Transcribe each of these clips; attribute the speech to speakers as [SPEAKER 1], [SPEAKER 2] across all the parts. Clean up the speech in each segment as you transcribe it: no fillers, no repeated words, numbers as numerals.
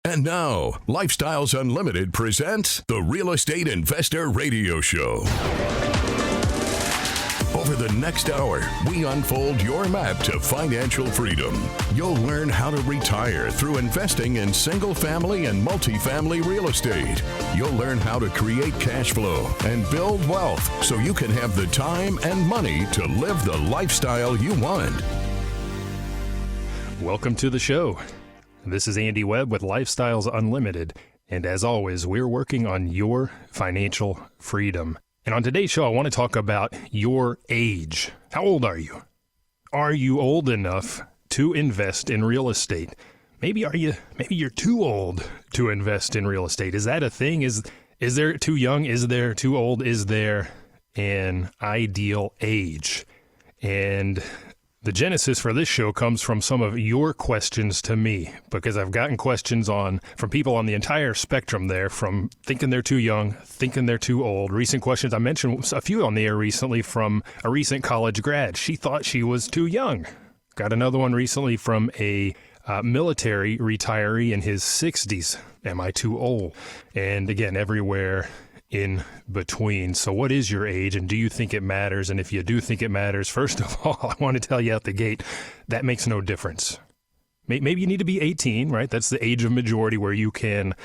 [SPEAKER 1] And now, Lifestyles Unlimited presents the Real Estate Investor Radio Show. Over the next hour, we unfold your map to financial freedom. You'll learn how to retire through investing in single-family and multifamily real estate. You'll learn how to create cash flow and build wealth so you can have the time and money to live the lifestyle you want.
[SPEAKER 2] Welcome to the show. This is Andy Webb with Lifestyles Unlimited, and as always, we're working on your financial freedom. And on today's show, I want to talk about your age. How old are you? Are you old enough to invest in real estate? Maybe you're too old to invest in real estate. Is that a thing? Is there too young? Is there too old? Is there an ideal age? And the genesis for this show comes from some of your questions to me, because I've gotten questions from people on the entire spectrum there, from thinking they're too young, thinking they're too old. Recent questions, I mentioned a few on the air recently from a recent college grad. She thought she was too young. Got another one recently from a military retiree in his 60s. Am I too old? And again, everywhere in between. So what is your age, and do you think it matters? And if you do think it matters, first of all, I want to tell you out the gate, that makes no difference. Maybe you need to be 18, right? That's the age of majority where you can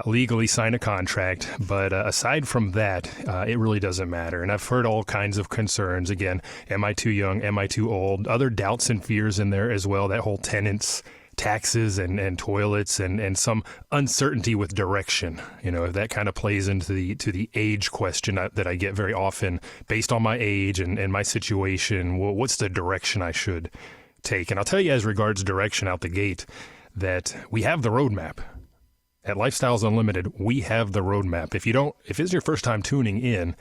[SPEAKER 2] legally sign a contract. But aside from that, it really doesn't matter. And I've heard all kinds of concerns. Again, am I too young? Am I too old? Other doubts and fears in there as well. That whole tenants, taxes and toilets and some uncertainty with direction. You know, if that kind of plays into the age question that I get very often, based on my age and my situation, well, what's the direction I should take? And I'll tell you, as regards direction out the gate, that we have the roadmap. At Lifestyles Unlimited, we have the roadmap. If it's your first time tuning in,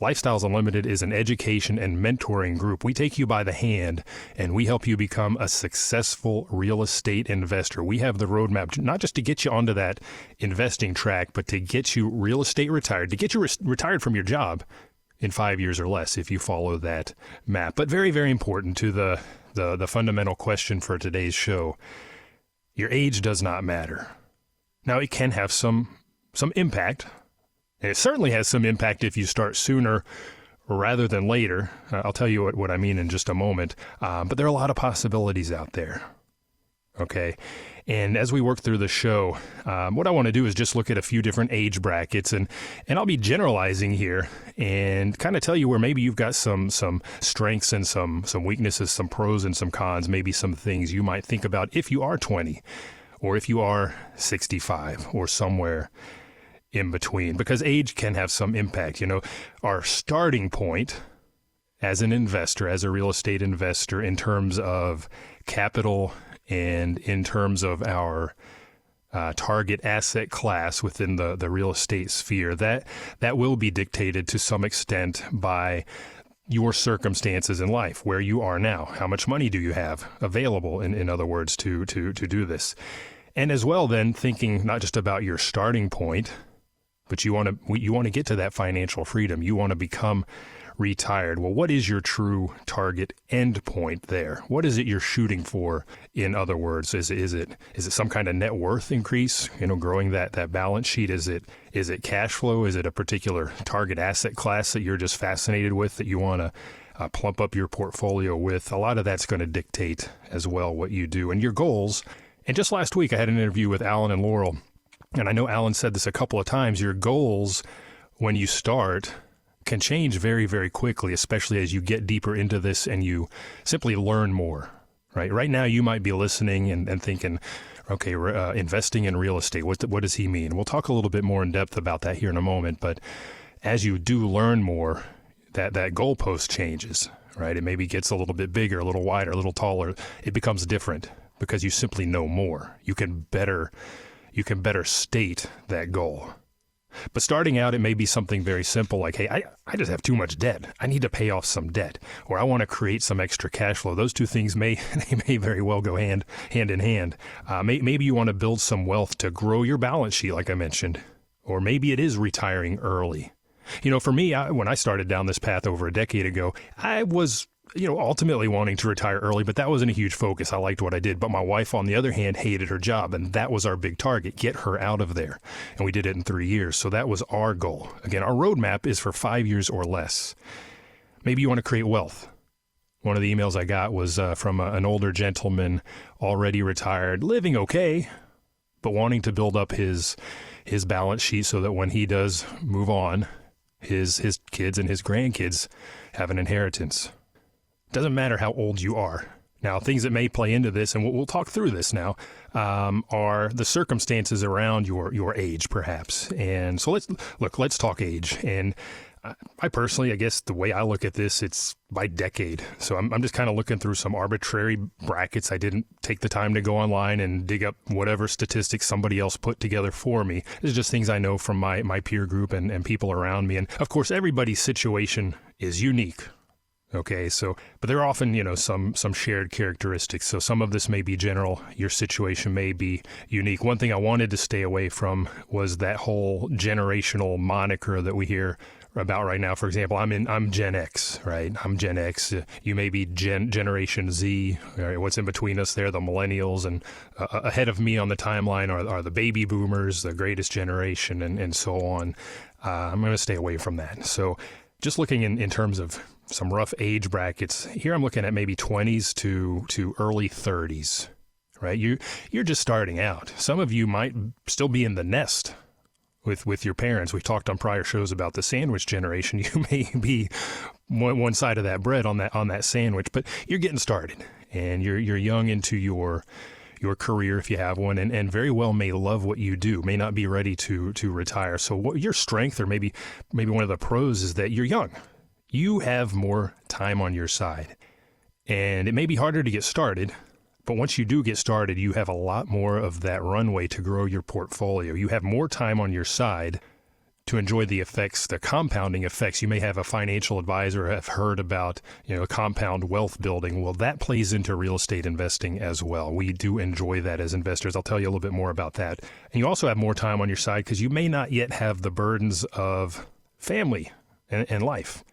[SPEAKER 2] Lifestyles Unlimited is an education and mentoring group. We take you by the hand and we help you become a successful real estate investor. We have the roadmap, not just to get you onto that investing track, but to get you real estate retired, to get you retired from your job in 5 years or less if you follow that map. But very, very important to the fundamental question for today's show. Your age does not matter. Now, it can have some impact. And it certainly has some impact if you start sooner rather than later. I'll tell you what I mean in just a moment. But there are a lot of possibilities out there. Okay. And as we work through the show, what I want to do is just look at a few different age brackets, and I'll be generalizing here and kind of tell you where maybe you've got some strengths and some weaknesses, some pros and some cons, maybe some things you might think about if you are 20 or if you are 65 or somewhere in between, because age can have some impact. You know, our starting point as an investor, as a real estate investor, in terms of capital and in terms of our target asset class within the real estate sphere, that will be dictated to some extent by your circumstances in life, where you are now. How much money do you have available, in other words, to do this? And as well, then, thinking not just about your starting point, but you want to get to that financial freedom. You want to become retired. Well, what is your true target end point there? What is it you're shooting for? In other words, is it some kind of net worth increase? You know, growing that balance sheet. Is it cash flow? Is it a particular target asset class that you're just fascinated with, that you want to plump up your portfolio with? A lot of that's going to dictate as well what you do and your goals. And just last week, I had an interview with Alan and Laurel. And I know Alan said this a couple of times, your goals when you start can change very, very quickly, especially as you get deeper into this and you simply learn more, right? Right now, you might be listening and thinking, okay, investing in real estate, what does he mean? We'll talk a little bit more in depth about that here in a moment. But as you do learn more, that goalpost changes, right? It maybe gets a little bit bigger, a little wider, a little taller. It becomes different because you simply know more. You can better state that goal. But starting out, it may be something very simple like, hey, I just have too much debt. I need to pay off some debt, or I want to create some extra cash flow. Those two things may very well go hand in hand. Maybe you want to build some wealth to grow your balance sheet, like I mentioned, or maybe it is retiring early. You know, for me, when I started down this path over a decade ago, I was ultimately wanting to retire early, but that wasn't a huge focus. I liked what I did. But my wife, on the other hand, hated her job, and that was our big target, get her out of there. And we did it in 3 years. So that was our goal. Again, our roadmap is for 5 years or less. Maybe you want to create wealth. One of the emails I got was from an older gentleman, already retired, living okay, but wanting to build up his balance sheet so that when he does move on, his kids and his grandkids have an inheritance. Doesn't matter how old you are. Now, things that may play into this, and we'll talk through this now, are the circumstances around your age, perhaps. And so let's talk age. And I personally, I guess the way I look at this, it's by decade. So I'm just kind of looking through some arbitrary brackets. I didn't take the time to go online and dig up whatever statistics somebody else put together for me. It's just things I know from my peer group and people around me. And of course, everybody's situation is unique. Okay, but there are often, some shared characteristics. So some of this may be general. Your situation may be unique. One thing I wanted to stay away from was that whole generational moniker that we hear about right now. For example, I'm Gen X, right? I'm Gen X. You may be Generation Z. Right? What's in between us there? The millennials, and ahead of me on the timeline are the baby boomers, the greatest generation, and so on. I'm going to stay away from that. So just looking in terms of some rough age brackets, here I'm looking at maybe 20s to early 30s, right? You're just starting out. Some of you might still be in the nest with your parents. We've talked on prior shows about the sandwich generation. You may be one side of that bread on that sandwich, but you're getting started, and you're young into your career if you have one, and very well may love what you do, may not be ready to retire. So what your strength, or maybe one of the pros, is that you're young. You have more time on your side, and it may be harder to get started, but once you do get started, you have a lot more of that runway to grow your portfolio. You have more time on your side to enjoy the effects, the compounding effects. You may have a financial advisor, have heard about, compound wealth building. Well, that plays into real estate investing as well. We do enjoy that as investors. I'll tell you a little bit more about that. And you also have more time on your side because you may not yet have the burdens of family and life.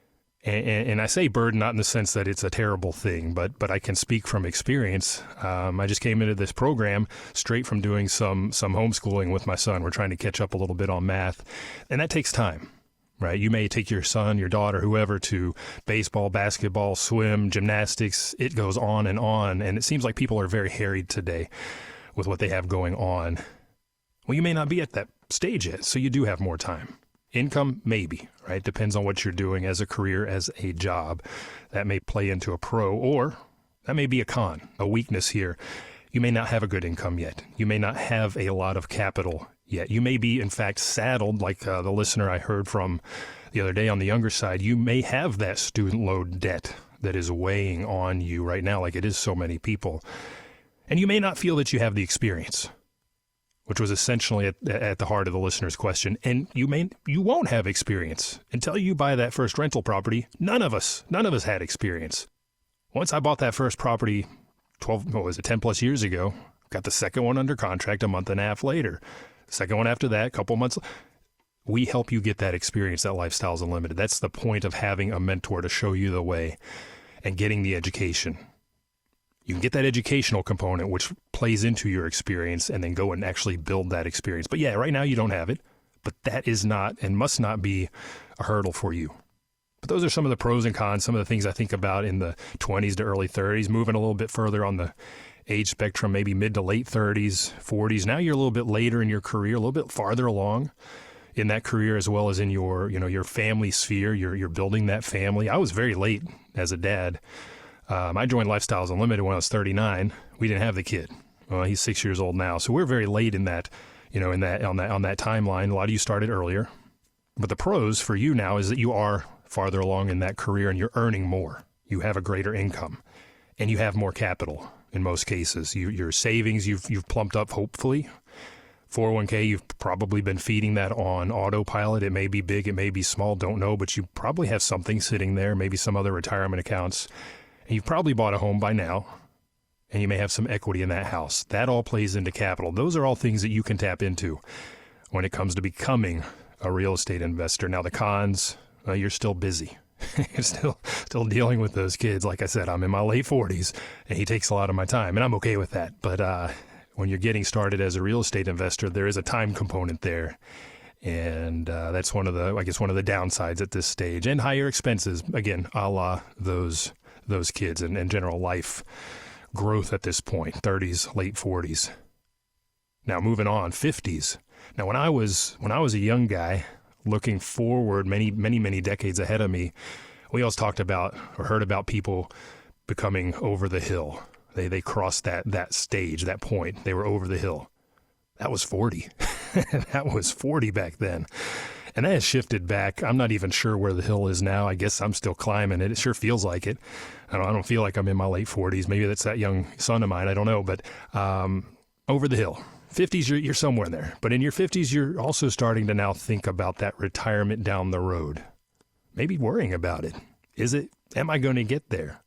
[SPEAKER 2] And I say burden not in the sense that it's a terrible thing, but I can speak from experience. I just came into this program straight from doing some homeschooling with my son. We're trying to catch up a little bit on math, and that takes time, right? You may take your son, your daughter, whoever to baseball, basketball, swim, gymnastics. It goes on, and it seems like people are very harried today with what they have going on. Well, you may not be at that stage yet, so you do have more time. Income, maybe, right? Depends on what you're doing as a career, as a job. That may play into a pro, or that may be a con, a weakness here. You may not have a good income yet. You may not have a lot of capital yet. You may be, in fact, saddled, like the listener I heard from the other day on the younger side. You may have that student loan debt that is weighing on you right now, like it is so many people. And you may not feel that you have the experience, which was essentially at the heart of the listener's question. And you won't have experience until you buy that first rental property. None of us had experience. Once I bought that first property 10 plus years ago, got the second one under contract a month and a half later. Second one after that, a couple months. We help you get that experience, that Lifestyles Unlimited. That's the point of having a mentor to show you the way and getting the education. You can get that educational component, which plays into your experience, and then go and actually build that experience. But yeah, right now you don't have it, but that is not and must not be a hurdle for you. But those are some of the pros and cons, some of the things I think about in the 20s to early 30s, moving a little bit further on the age spectrum, maybe mid to late 30s, 40s. Now you're a little bit later in your career, a little bit farther along in that career, as well as in your family sphere. You're building that family. I was very late as a dad. I joined Lifestyles Unlimited when I was 39. We didn't have the kid. Well, he's 6 years old now. So we're very late in that, on that timeline. A lot of you started earlier. But the pros for you now is that you are farther along in that career and you're earning more. You have a greater income and you have more capital in most cases. Your savings, you've plumped up, hopefully. 401k, you've probably been feeding that on autopilot. It may be big, it may be small, don't know, but you probably have something sitting there, maybe some other retirement accounts. And you've probably bought a home by now, and you may have some equity in that house. That all plays into capital. Those are all things that you can tap into when it comes to becoming a real estate investor. Now, the cons, you're still busy. still dealing with those kids. Like I said, I'm in my late 40s, and he takes a lot of my time, and I'm okay with that. But when you're getting started as a real estate investor, there is a time component there. And that's one of the downsides at this stage, and higher expenses, again, a la those kids and general life growth at this point, 30s, late 40s. Now moving on, 50s. Now when I was a young guy looking forward many decades ahead of me, we always talked about or heard about people becoming over the hill. They crossed that stage, that point. They were over the hill. That was 40. That was 40 back then. And that has shifted back. I'm not even sure where the hill is now. I guess I'm still climbing it. It sure feels like it. I don't feel like I'm in my late 40s. Maybe that's that young son of mine. I don't know. But over the hill. 50s, you're somewhere there. But in your 50s, you're also starting to now think about that retirement down the road. Maybe worrying about it. Am I going to get there?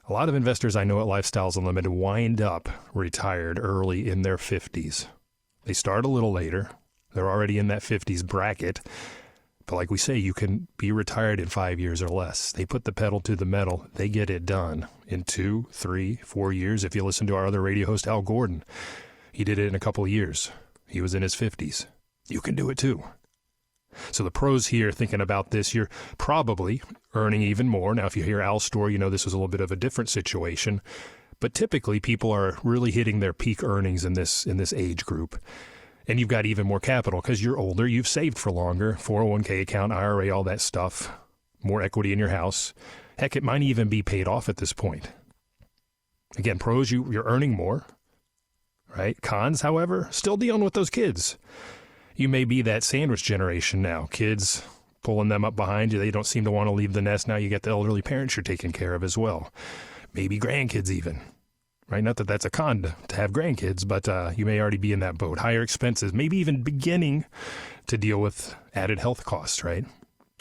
[SPEAKER 2] A lot of investors I know at Lifestyles Unlimited wind up retired early in their 50s. They start a little later. They're already in that 50s bracket. But like we say, you can be retired in 5 years or less. They put the pedal to the metal. They get it done in 2, 3, 4 years. If you listen to our other radio host, Al Gordon, he did it in a couple of years. He was in his 50s. You can do it too. So the pros here, thinking about this, you're probably earning even more. Now, if you hear Al's story, you know this was a little bit of a different situation. But typically, people are really hitting their peak earnings in this age group. And you've got even more capital because you're older, you've saved for longer, 401k account, IRA, all that stuff, more equity in your house. Heck, it might even be paid off at this point. Again, pros, you're earning more, right? Cons, however, still dealing with those kids. You may be that sandwich generation now. Kids pulling them up behind you. They don't seem to want to leave the nest. Now you got the elderly parents you're taking care of as well. Maybe grandkids even, right? Not that that's a con to have grandkids, but you may already be in that boat. Higher expenses, maybe even beginning to deal with added health costs, right?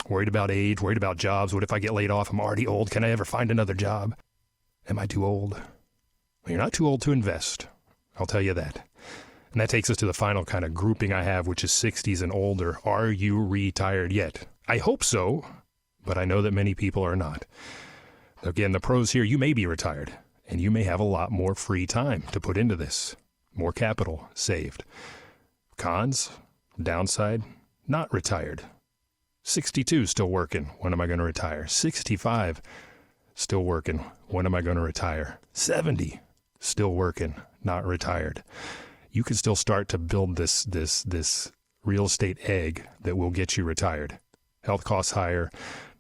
[SPEAKER 2] Worried about age, worried about jobs. What if I get laid off? I'm already old. Can I ever find another job? Am I too old? Well, you're not too old to invest. I'll tell you that. And that takes us to the final kind of grouping I have, which is 60s and older. Are you retired yet? I hope so, but I know that many people are not. Again, the pros here, you may be retired, and you may have a lot more free time to put into this. More capital saved. Cons, downside, not retired. 62, still working. When am I going to retire? 65, still working. When am I going to retire? 70, still working, not retired. You can still start to build this real estate egg that will get you retired. Health costs higher,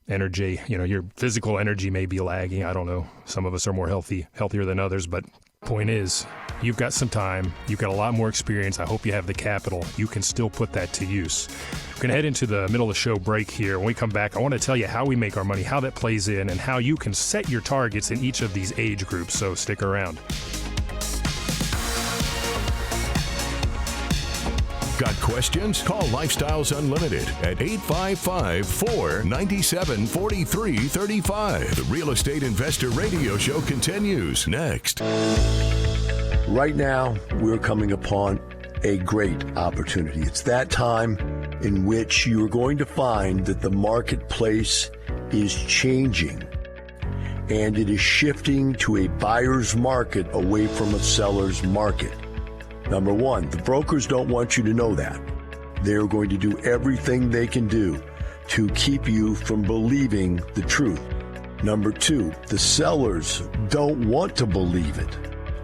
[SPEAKER 2] energy, your physical energy may be lagging. I don't know. Some of us are more healthier than others, but point is, you've got some time. You've got a lot more experience. I hope you have the capital. You can still put that to use. We're going to head into the middle of the show break here. When we come back, I want to tell you how we make our money, how that plays in, and how you can set your targets in each of these age groups. So stick around.
[SPEAKER 1] Got questions? Call Lifestyles Unlimited at 855-497-4335. The Real Estate Investor Radio Show continues next.
[SPEAKER 3] Right now, we're coming upon a great opportunity. It's that time in which you're going to find that the marketplace is changing, and it is shifting to a buyer's market away from a seller's market. Number one, the brokers don't want you to know that. They're going to do everything they can do to keep you from believing the truth. Number two, the sellers don't want to believe it,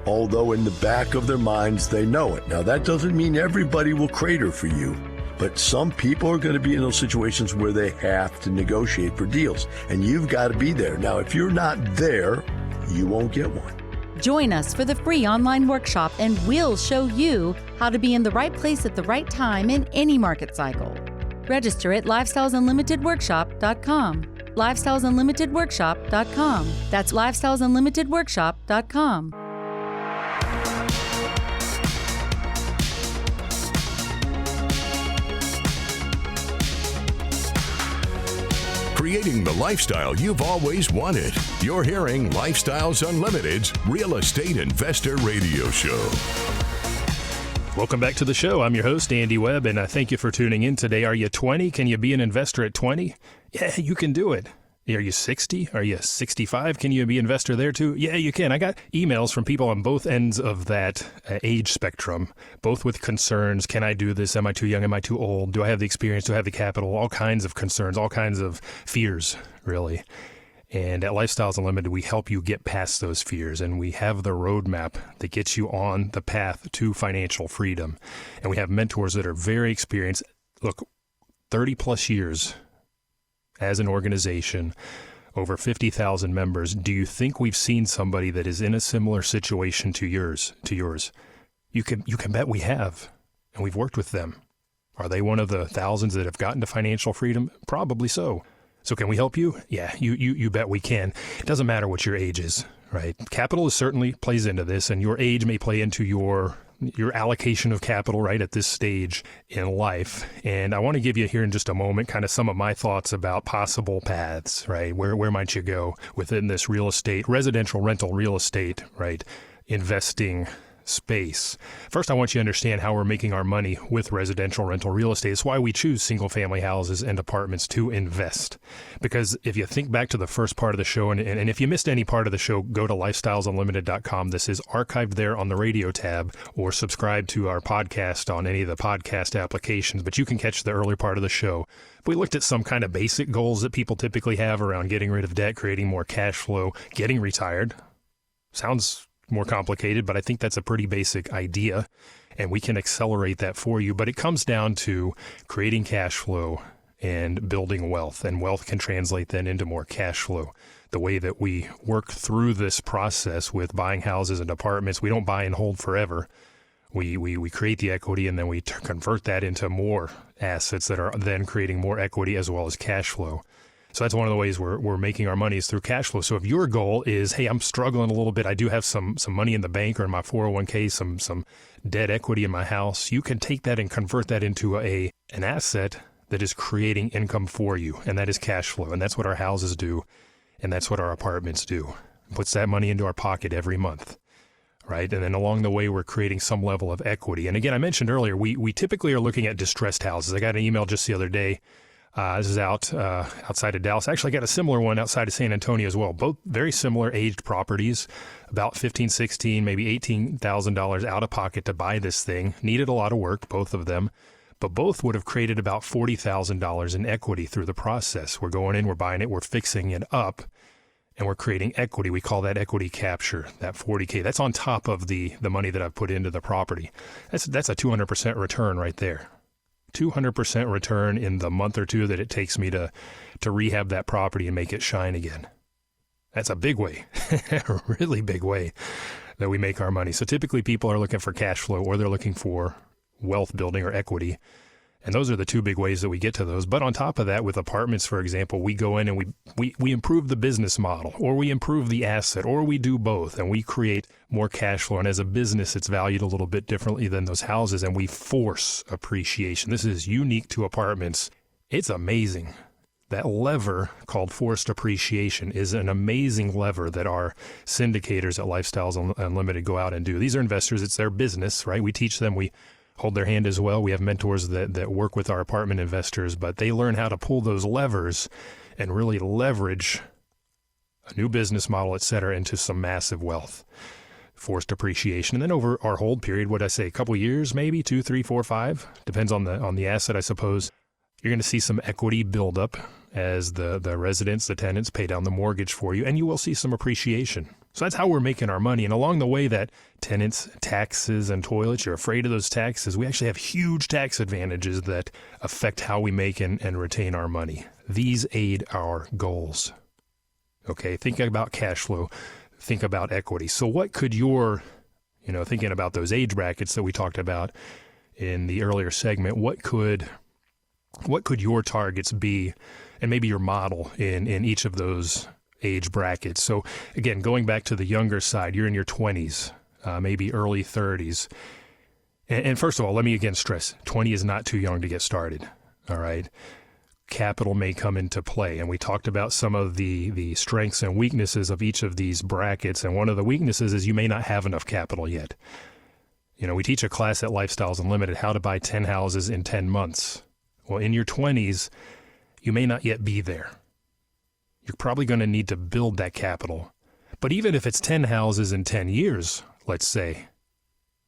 [SPEAKER 3] although in the back of their minds they know it. Now, that doesn't mean everybody will crater for you, but some people are going to be in those situations where they have to negotiate for deals, and you've got to be there. Now, if you're not there, you won't get one.
[SPEAKER 4] Join us for the free online workshop, and we'll show you how to be in the right place at the right time in any market cycle. Register at lifestylesunlimitedworkshop.com. lifestylesunlimitedworkshop.com. That's lifestylesunlimitedworkshop.com.
[SPEAKER 1] Creating the lifestyle you've always wanted. You're hearing Lifestyles Unlimited's Real Estate Investor Radio Show.
[SPEAKER 2] Welcome back to the show. I'm your host, Andy Webb, and I thank you for tuning in today. Are you 20? Can you be an investor at 20? Yeah, you can do it. Are you 60? Are you 65? Can you be an investor there too? Yeah, you can. I got emails from people on both ends of that age spectrum, both with concerns. Can I do this? Am I too young? Am I too old? Do I have the experience? Do I have the capital? All kinds of concerns, all kinds of fears, really. And at Lifestyles Unlimited, we help you get past those fears, and we have the roadmap that gets you on the path to financial freedom. And we have mentors that are very experienced. Look, 30 plus years as an organization, over 50,000 members. Do you think we've seen somebody that is in a similar situation to yours? You can bet we have, and we've worked with them. Are they one of the thousands that have gotten to financial freedom? Probably so. So can we help you? Yeah, you bet we can. It doesn't matter what your age is, right? Capital certainly plays into this, and your age may play into your allocation of capital right at this stage in life. And I want to give you here in just a moment kind of some of my thoughts about possible paths, right? Where might you go within this real estate, residential rental real estate, right? Investing space. First, I want you to understand how we're making our money with residential rental real estate. It's why we choose single family houses and apartments to invest. Because if you think back to the first part of the show, and if you missed any part of the show, go to lifestylesunlimited.com. This is archived there on the radio tab, or subscribe to our podcast on any of the podcast applications, but you can catch the early part of the show. We looked at some kind of basic goals that people typically have around getting rid of debt, creating more cash flow, getting retired. Sounds more complicated, but I think that's a pretty basic idea, and we can accelerate that for you. But it comes down to creating cash flow and building wealth, and wealth can translate then into more cash flow. The way that we work through this process with buying houses and apartments, we don't buy and hold forever. We create the equity, and then we convert that into more assets that are then creating more equity as well as cash flow. So that's one of the ways we're making our money is through cash flow. So if your goal is, hey, I'm struggling a little bit, I do have some money in the bank or in my 401k, some debt equity in my house, you can take that and convert that into an asset that is creating income for you, and that is cash flow. And that's what our houses do, and that's what our apartments do. It puts that money into our pocket every month, right? And then along the way, we're creating some level of equity. And again, I mentioned earlier, we typically are looking at distressed houses. I got an email just the other day. This is outside of Dallas. Actually, I got a similar one outside of San Antonio as well. Both very similar aged properties, about $15,000, $16,000, maybe $18,000 out of pocket to buy this thing. Needed a lot of work, both of them, but both would have created about $40,000 in equity through the process. We're going in, we're buying it, we're fixing it up, and we're creating equity. We call that equity capture, that $40K. That's on top of the money that I've put into the property. That's a 200% return right there. 200% return in the month or two that it takes me to rehab that property and make it shine again. That's a big way, a really big way that we make our money. So typically people are looking for cash flow, or they're looking for wealth building or equity. And those are the two big ways that we get to those. But on top of that, with apartments, for example, we go in and we improve the business model, or we improve the asset, or we do both, and we create more cash flow. And as a business, it's valued a little bit differently than those houses, and we force appreciation. This is unique to apartments. It's amazing. That lever called forced appreciation is an amazing lever that our syndicators at Lifestyles Unlimited go out and do. These are investors. It's their business, right? We teach them. We hold their hand as well. We have mentors that work with our apartment investors, but they learn how to pull those levers and really leverage a new business model, et cetera, into some massive wealth, forced appreciation. And then over our hold period, what I say, a couple years, maybe 2, 3, 4, 5, depends on the asset, I suppose. You're going to see some equity build up as the residents, the tenants pay down the mortgage for you, and you will see some appreciation. So that's how we're making our money. And along the way, that tenants, taxes, and toilets, you're afraid of those taxes. We actually have huge tax advantages that affect how we make and retain our money. These aid our goals. Okay, think about cash flow. Think about equity. So what could thinking about those age brackets that we talked about in the earlier segment, what could your targets be, and maybe your model in each of those age brackets? So again, going back to the younger side, you're in your 20s, maybe early 30s. And first of all, let me again stress, 20 is not too young to get started, all right? Capital may come into play, and we talked about some of the strengths and weaknesses of each of these brackets, and one of the weaknesses is you may not have enough capital yet. We teach a class at Lifestyles Unlimited, how to buy 10 houses in 10 months. Well, in your 20s, you may not yet be there. you're probably going to need to build that capital. But even if it's 10 houses in 10 years, let's say,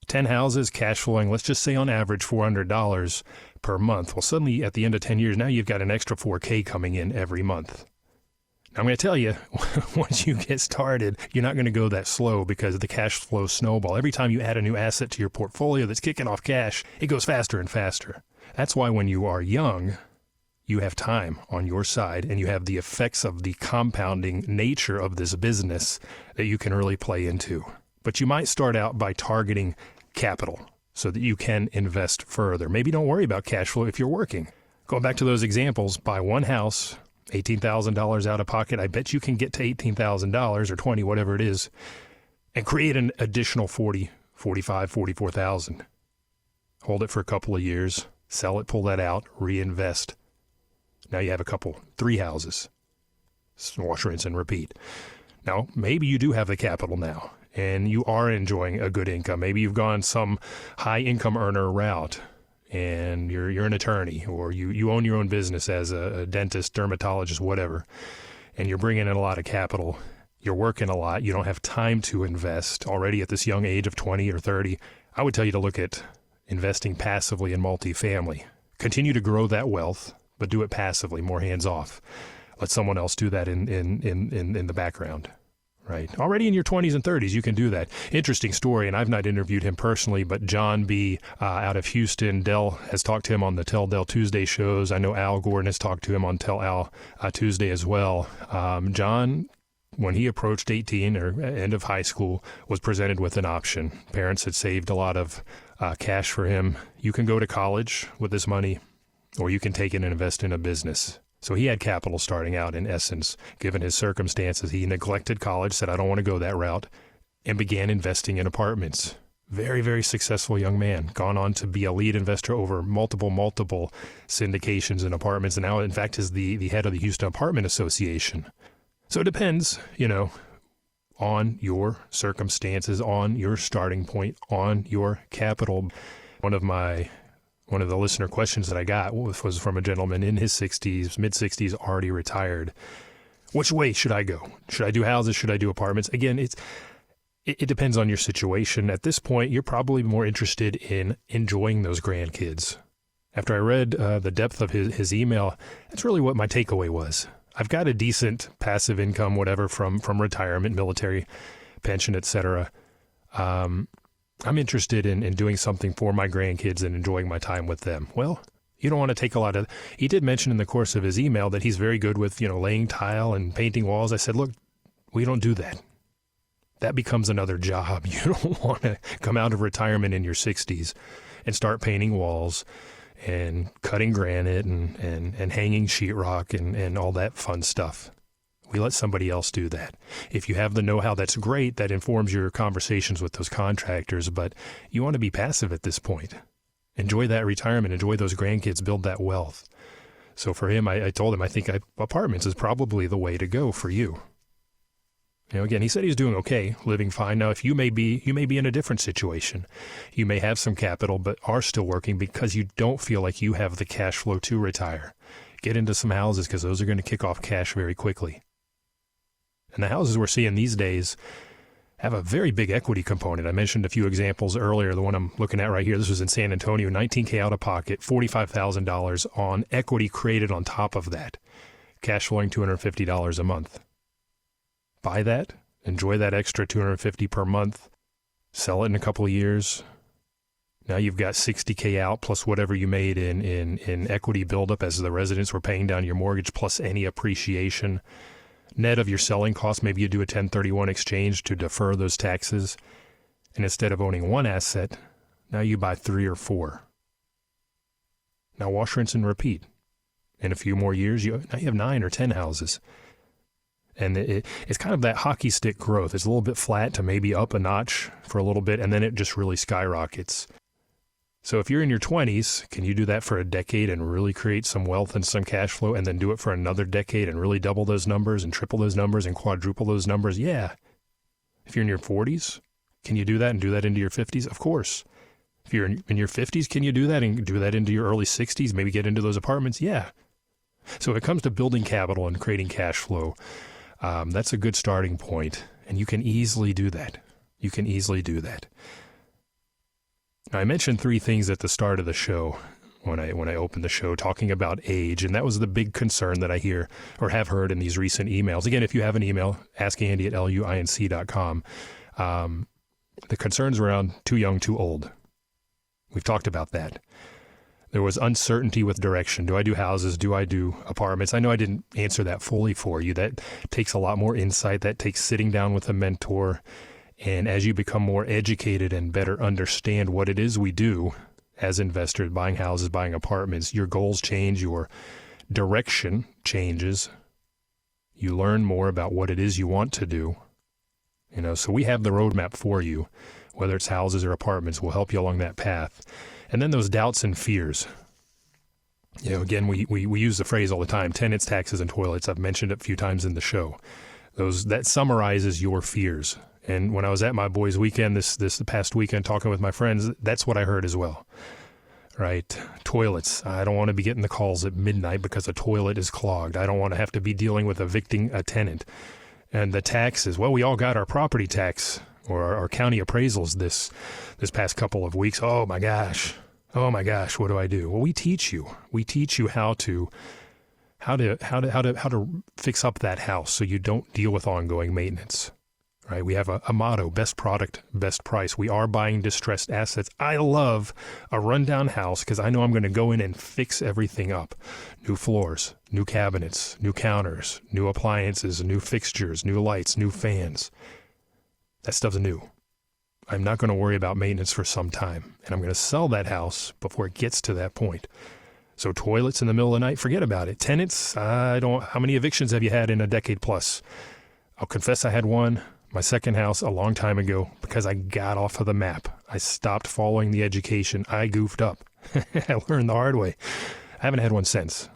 [SPEAKER 2] 10 houses, cash flowing, let's just say on average $400 per month. Well, suddenly at the end of 10 years, now you've got an extra $4K coming in every month. Now, I'm going to tell you, once you get started, you're not going to go that slow because the cash flow snowball. Every time you add a new asset to your portfolio that's kicking off cash, it goes faster and faster. That's why when you are young, you have time on your side and you have the effects of the compounding nature of this business that you can really play into. But you might start out by targeting capital so that you can invest further. Maybe don't worry about cash flow if you're working. Going back to those examples, buy one house, $18,000 out of pocket. I bet you can get to $18,000 or 20, whatever it is, and create an additional 40, 45, 44,000. Hold it for a couple of years, sell it, pull that out, reinvest. Now you have 3 houses. Wash, rinse, and repeat. Now, maybe you do have the capital now, and you are enjoying a good income. Maybe you've gone some high-income earner route, and you're an attorney, or you own your own business as a dentist, dermatologist, whatever, and you're bringing in a lot of capital. You're working a lot. You don't have time to invest already at this young age of 20 or 30. I would tell you to look at investing passively in multifamily. Continue to grow that wealth, but do it passively, more hands-off. Let someone else do that in the background, right? Already in your 20s and 30s, you can do that. Interesting story, and I've not interviewed him personally, but John B. Out of Houston, Dell has talked to him on the Tell Dell Tuesday shows. I know Al Gordon has talked to him on Tell Al Tuesday as well. John, when he approached 18 or end of high school, was presented with an option. Parents had saved a lot of cash for him. You can go to college with this money, or you can take it and invest in a business. So he had capital starting out, in essence. Given his circumstances, he neglected college, said, I don't want to go that route, and began investing in apartments. Very, very successful young man. Gone on to be a lead investor over multiple syndications in apartments, and now, in fact, is the head of the Houston Apartment Association. So it depends, on your circumstances, on your starting point, on your capital. One of the listener questions that I got was from a gentleman in his 60s, mid-60s, already retired. Which way should I go? Should I do houses? Should I do apartments? Again, it depends on your situation. At this point, you're probably more interested in enjoying those grandkids. After I read the depth of his email, that's really what my takeaway was. I've got a decent passive income, whatever, from retirement, military, pension, etc. I'm interested in doing something for my grandkids and enjoying my time with them. Well, you don't want to take a lot of... He did mention in the course of his email that he's very good with, laying tile and painting walls. I said, look, we don't do that. That becomes another job. You don't want to come out of retirement in your 60s and start painting walls and cutting granite and hanging sheetrock and all that fun stuff. We let somebody else do that. If you have the know-how, that's great. That informs your conversations with those contractors, but you want to be passive at this point. Enjoy that retirement. Enjoy those grandkids. Build that wealth. So for him, I told him, I think apartments is probably the way to go for you. Again, he said he's doing okay, living fine. Now, if you may be in a different situation. You may have some capital, but are still working because you don't feel like you have the cash flow to retire. Get into some houses because those are going to kick off cash very quickly. And the houses we're seeing these days have a very big equity component. I mentioned a few examples earlier. The one I'm looking at right here, this was in San Antonio, $19K out of pocket, $45,000 on equity created on top of that. Cash flowing $250 a month. Buy that, enjoy that extra $250 per month, sell it in a couple of years. Now you've got $60K out plus whatever you made in equity buildup as the residents were paying down your mortgage plus any appreciation. Net of your selling costs, maybe you do a 1031 exchange to defer those taxes. And instead of owning one asset, now you buy 3 or 4. Now wash, rinse, and repeat. In a few more years, now you have 9 or 10 houses. And it's kind of that hockey stick growth. It's a little bit flat to maybe up a notch for a little bit, and then it just really skyrockets. So if you're in your 20s, can you do that for a decade and really create some wealth and some cash flow, and then do it for another decade and really double those numbers and triple those numbers and quadruple those numbers? Yeah. If you're in your 40s, can you do that and do that into your 50s? Of course. If you're in your 50s, can you do that and do that into your early 60s, maybe get into those apartments? Yeah. So if it comes to building capital and creating cash flow, that's a good starting point, and you can easily do that. Now, I mentioned 3 things at the start of the show when I opened the show, talking about age, and that was the big concern that I hear or have heard in these recent emails. Again, if you have an email, askandy@luinc.com. The concerns around too young, too old. We've talked about that. There was uncertainty with direction. Do I do houses? Do I do apartments? I know I didn't answer that fully for you. That takes a lot more insight. That takes sitting down with a mentor. And as you become more educated and better understand what it is we do as investors, buying houses, buying apartments, your goals change, your direction changes. You learn more about what it is you want to do. So we have the roadmap for you, whether it's houses or apartments. We'll help you along that path. And then those doubts and fears. Again, we use the phrase all the time, tenants, taxes, and toilets. I've mentioned it a few times in the show. That summarizes your fears. And when I was at my boys' weekend, this past weekend, talking with my friends, that's what I heard as well, right? Toilets. I don't want to be getting the calls at midnight because a toilet is clogged. I don't want to have to be dealing with evicting a tenant. And the taxes. Well, we all got our property tax or our county appraisals this past couple of weeks. Oh my gosh, what do I do? Well, we teach you how to fix up that house so you don't deal with ongoing maintenance. Right? We have a motto, best product, best price. We are buying distressed assets. I love a rundown house because I know I'm going to go in and fix everything up. New floors, new cabinets, new counters, new appliances, new fixtures, new lights, new fans. That stuff's new. I'm not going to worry about maintenance for some time, and I'm going to sell that house before it gets to that point. So toilets in the middle of the night, forget about it. Tenants, how many evictions have you had in a decade plus? I'll confess I had one. My second house a long time ago because I got off of the map. I stopped following the education. I goofed up. I learned the hard way. I haven't had one since.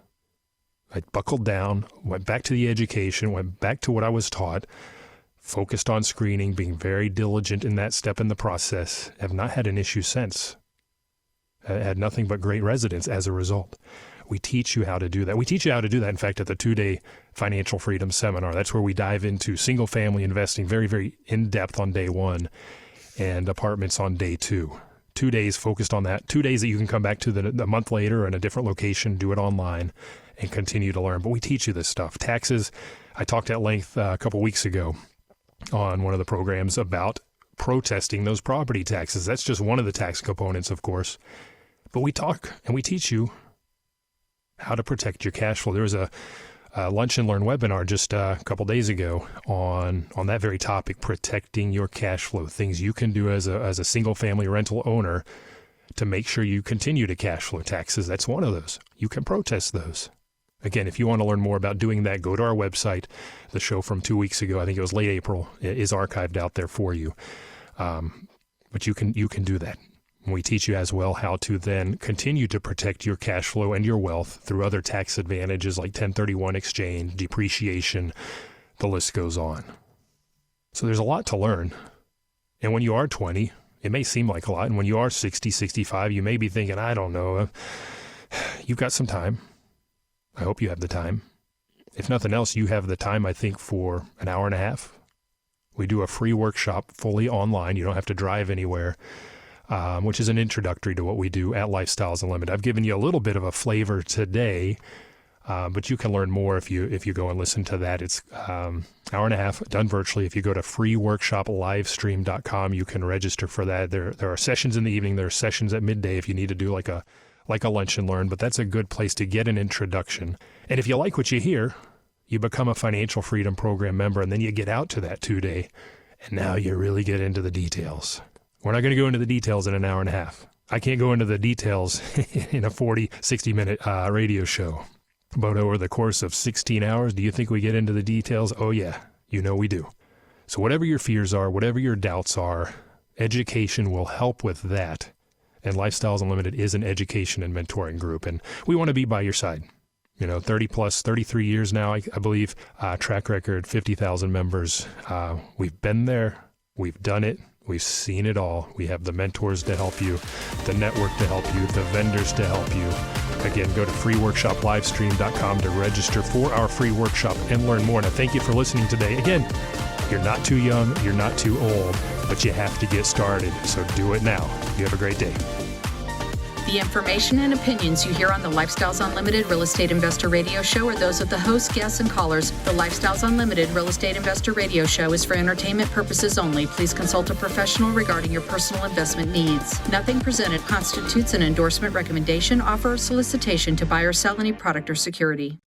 [SPEAKER 2] I buckled down, went back to the education, went back to what I was taught, focused on screening, being very diligent in that step in the process. Have not had an issue since. I had nothing but great residents as a result. We teach you how to do that. We teach you how to do that, in fact, at the 2-day Financial Freedom Seminar. That's where we dive into single-family investing very, very in-depth on day 1 and apartments on day 2. 2 days focused on that. 2 days that you can come back to a month later in a different location, do it online, and continue to learn. But we teach you this stuff. Taxes, I talked at length a couple weeks ago on one of the programs about protesting those property taxes. That's just one of the tax components, of course. But we talk and we teach you how to protect your cash flow. There was a Lunch and Learn webinar just a couple days ago on that very topic, protecting your cash flow, things you can do as a single-family rental owner to make sure you continue to cash flow. Taxes, that's one of those. You can protest those. Again, if you want to learn more about doing that, go to our website. The show from 2 weeks ago, I think it was late April, is archived out there for you. But you can do that. We teach you as well how to then continue to protect your cash flow and your wealth through other tax advantages like 1031 exchange, depreciation, the list goes on. So there's a lot to learn. And when you are 20, it may seem like a lot. And when you are 60, 65, you may be thinking, I don't know, you've got some time. I hope you have the time. If nothing else, you have the time, I think, for an hour and a half. We do a free workshop fully online. You don't have to drive anywhere. Which is an introductory to what we do at Lifestyles Unlimited. I've given you a little bit of a flavor today, but you can learn more if you go and listen to that. It's hour and a half done virtually. If you go to freeworkshoplivestream.com, you can register for that. There are sessions in the evening. There are sessions at midday if you need to do like a lunch and learn, but that's a good place to get an introduction. And if you like what you hear, you become a Financial Freedom Program member, and then you get out to that 2-day, and now you really get into the details. We're not going to go into the details in an hour and a half. I can't go into the details in a 40, 60-minute radio show. But over the course of 16 hours, do you think we get into the details? Oh, yeah, you know we do. So whatever your fears are, whatever your doubts are, education will help with that. And Lifestyles Unlimited is an education and mentoring group. And we want to be by your side. 30 plus, 33 years now, I believe, track record, 50,000 members. We've been there. We've done it. We've seen it all. We have the mentors to help you, the network to help you, the vendors to help you. Again, go to freeworkshoplivestream.com to register for our free workshop and learn more. And I thank you for listening today. Again, you're not too young, you're not too old, but you have to get started. So do it now. You have a great day.
[SPEAKER 5] The information and opinions you hear on the Lifestyles Unlimited Real Estate Investor Radio Show are those of the hosts, guests, and callers. The Lifestyles Unlimited Real Estate Investor Radio Show is for entertainment purposes only. Please consult a professional regarding your personal investment needs. Nothing presented constitutes an endorsement, recommendation, offer, or solicitation to buy or sell any product or security.